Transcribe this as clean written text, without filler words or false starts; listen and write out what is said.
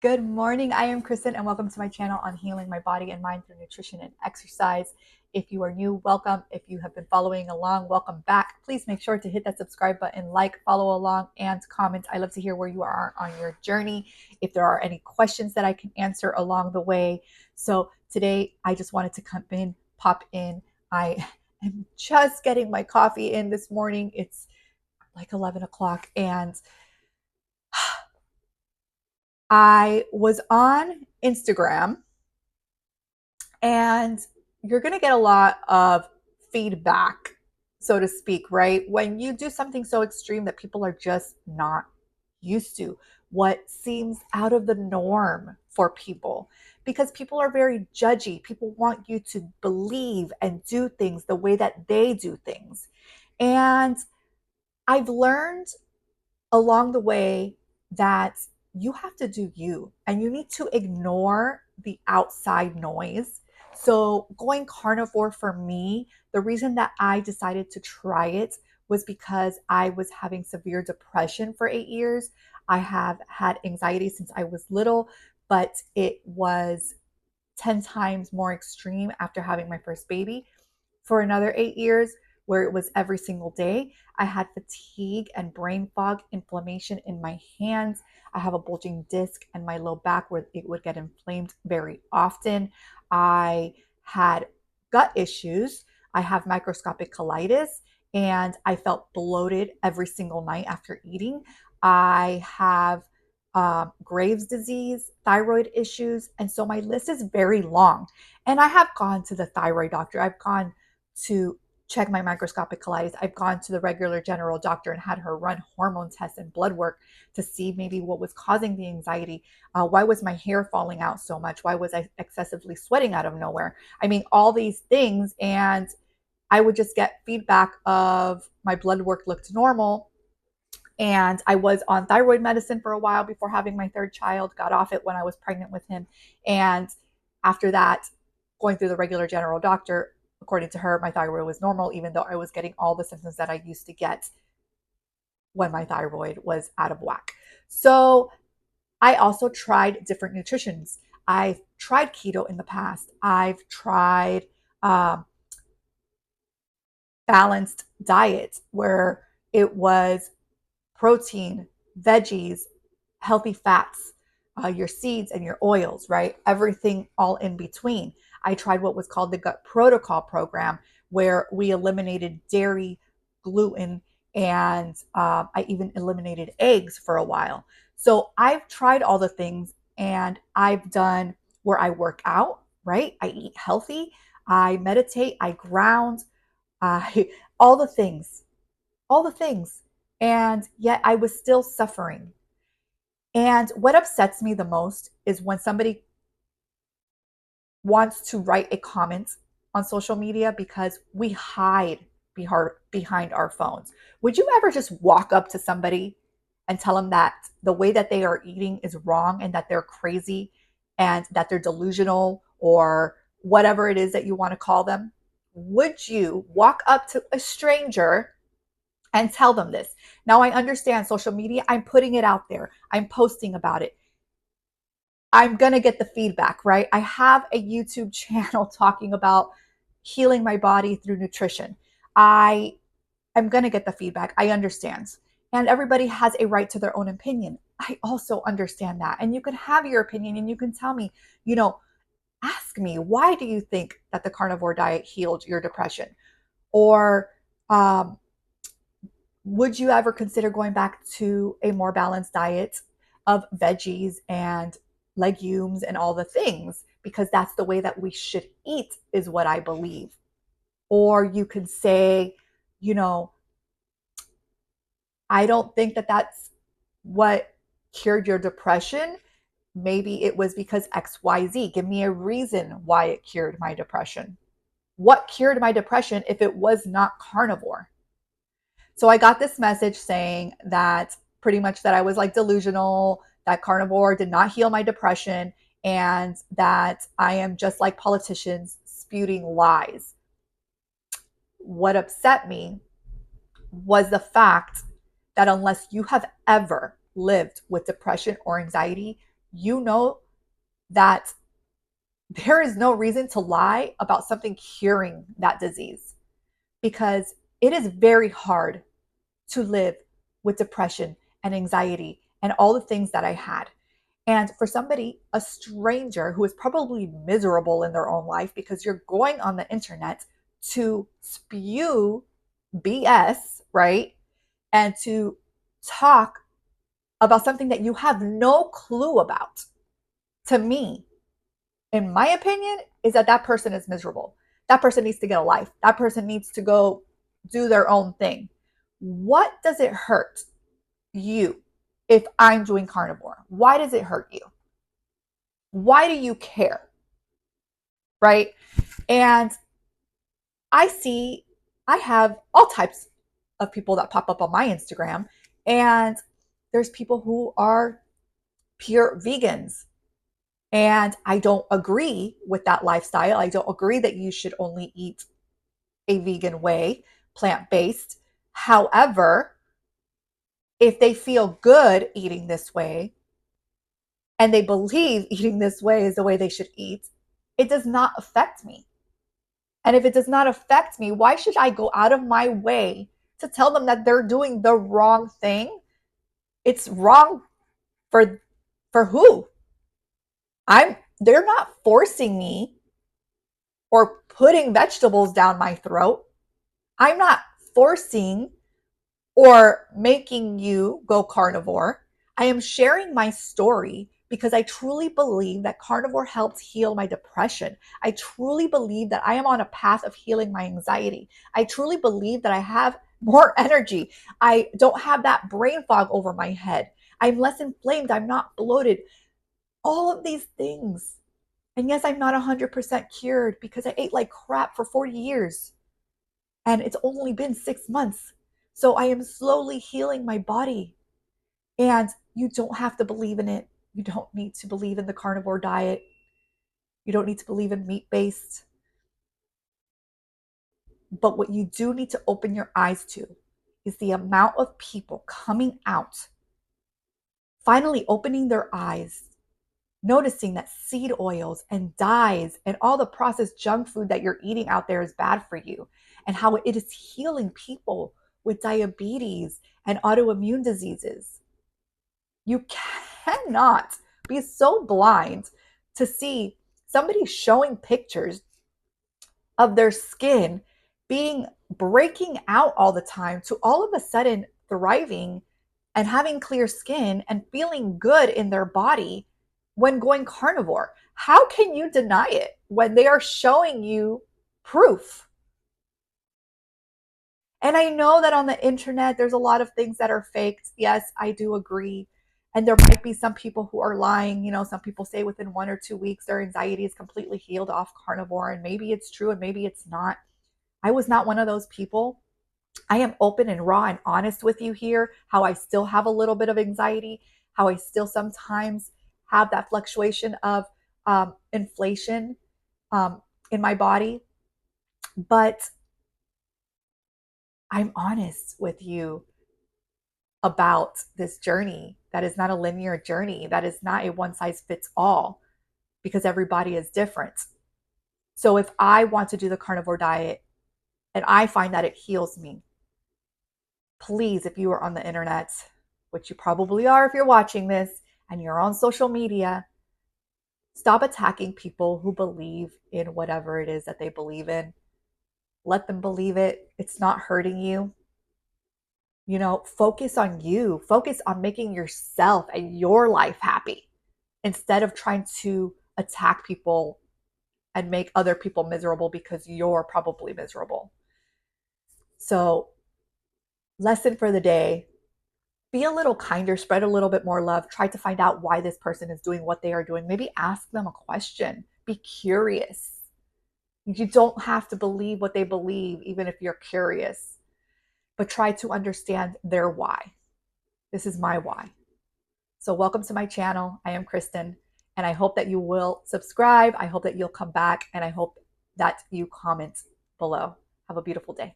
Good morning. I am Kristen, and welcome to my channel on healing my body and mind through nutrition and exercise. If you are new, welcome. If you have been following along, welcome back. Please make sure to hit that subscribe button, like, follow along, and comment. I love to hear where you are on your journey, if there are any questions that I can answer along the way. So today, I just wanted to come in, pop in. I am just getting my coffee in this morning. It's like 11 o'clock, and I was on Instagram, and you're going to get a lot of feedback, so to speak, right? When you do something so extreme that people are just not used to, what seems out of the norm for people, because people are very judgy. People want you to believe and do things the way that they do things. And I've learned along the way that you have to do you and you need to ignore the outside noise. So, going carnivore for me, the reason that I decided to try it was because I was having severe depression for 8 years. I have had anxiety since I was little, but it was 10 times more extreme after having my first baby for another 8 years, where it was every single day. I had fatigue and brain fog, inflammation in my hands. I have a bulging disc in my low back where it would get inflamed very often. I had gut issues. I have microscopic colitis, and I felt bloated every single night after eating. I have Graves' disease, thyroid issues. And so my list is very long. And I have gone to the thyroid doctor. I've gone to check my microscopic colitis. I've gone to the regular general doctor and had her run hormone tests and blood work to see maybe what was causing the anxiety. Why was my hair falling out so much? Why was I excessively sweating out of nowhere? I mean, all these things. And I would just get feedback of my blood work looked normal. And I was on thyroid medicine for a while before having my third child, got off it when I was pregnant with him. And after that, going through the regular general doctor, according to her, my thyroid was normal, even though I was getting all the symptoms that I used to get when my thyroid was out of whack. So I also tried different nutritions. I've tried keto in the past. I've tried balanced diet where it was protein, veggies, healthy fats, your seeds and your oils, right? Everything all in between. I tried what was called the Gut Protocol program, where we eliminated dairy, gluten, and I even eliminated eggs for a while. So I've tried all the things, and I've done where I work out, right? I eat healthy, I meditate, I ground, I all the things, all the things. And yet I was still suffering. And what upsets me the most is when somebody wants to write a comment on social media because we hide behind our phones. Would you ever just walk up to somebody and tell them that the way that they are eating is wrong and that they're crazy and that they're delusional or whatever it is that you want to call them? Would you walk up to a stranger and tell them this? Now, I understand social media, I'm putting it out there, I'm posting about it. I'm going to get the feedback, right? I have a YouTube channel talking about healing my body through nutrition. I am going to get the feedback. I understand. And everybody has a right to their own opinion. I also understand that. And you can have your opinion and you can tell me, you know, ask me, why do you think that the carnivore diet healed your depression? Or um, would you ever consider going back to a more balanced diet of veggies and legumes and all the things? Because that's the way that we should eat, is what I believe. Or you could say, you know, I don't think that that's what cured your depression. Maybe it was because XYZ. Give me a reason why it cured my depression. What cured my depression if it was not carnivore? So I got this message saying that pretty much that I was like delusional, that carnivore did not heal my depression, and that I am just like politicians spewing lies. What upset me was the fact that unless you have ever lived with depression or anxiety, you know that there is no reason to lie about something curing that disease, because it is very hard to live with depression and anxiety and all the things that I had. And for somebody, a stranger who is probably miserable in their own life, because you're going on the internet to spew BS, right? And to talk about something that you have no clue about, to me, in my opinion, is that that person is miserable. That person needs to get a life. That person needs to go do their own thing. What does it hurt you if I'm doing carnivore? Why does it hurt you? Why do you care? Right? And I see, I have all types of people that pop up on my Instagram, and there's people who are pure vegans. And I don't agree with that lifestyle. I don't agree that you should only eat a vegan way, plant based. However, if they feel good eating this way and they believe eating this way is the way they should eat, it does not affect me. And if it does not affect me, why should I go out of my way to tell them that they're doing the wrong thing? It's wrong for who? They're not forcing me or putting vegetables down my throat. I'm not forcing or making you go carnivore. I am sharing my story because I truly believe that carnivore helps heal my depression. I truly believe that I am on a path of healing my anxiety. I truly believe that I have more energy. I don't have that brain fog over my head. I'm less inflamed. I'm not bloated. All of these things. And yes, I'm not 100% cured because I ate like crap for 40 years and it's only been 6 months. So I am slowly healing my body. And you don't have to believe in it. You don't need to believe in the carnivore diet. You don't need to believe in meat based. But what you do need to open your eyes to is the amount of people coming out, finally opening their eyes, noticing that seed oils and dyes and all the processed junk food that you're eating out there is bad for you, and how it is healing people with diabetes and autoimmune diseases. You cannot be so blind to see somebody showing pictures of their skin being breaking out all the time to all of a sudden thriving and having clear skin and feeling good in their body when going carnivore. How can you deny it when they are showing you proof? And I know that on the internet, there's a lot of things that are faked. Yes, I do agree. And there might be some people who are lying. You know, some people say within 1 or 2 weeks, their anxiety is completely healed off carnivore. And maybe it's true and maybe it's not. I was not one of those people. I am open and raw and honest with you here, how I still have a little bit of anxiety, how I still sometimes have that fluctuation of inflation in my body. But I'm honest with you about this journey that is not a linear journey, that is not a one size fits all, because everybody is different. So if I want to do the carnivore diet and I find that it heals me, please, if you are on the internet, which you probably are if you're watching this and you're on social media, stop attacking people who believe in whatever it is that they believe in. Let them believe it. It's not hurting you. You know, focus on you, focus on making yourself and your life happy instead of trying to attack people and make other people miserable because you're probably miserable. So, lesson for the day: be a little kinder, spread a little bit more love, try to find out why this person is doing what they are doing. Maybe ask them a question, be curious. You don't have to believe what they believe, even if you're curious, but try to understand their why. This is my why. So, welcome to my channel. I am Kristen, and I hope that you will subscribe. I hope that you'll come back, and I hope that you comment below. Have a beautiful day.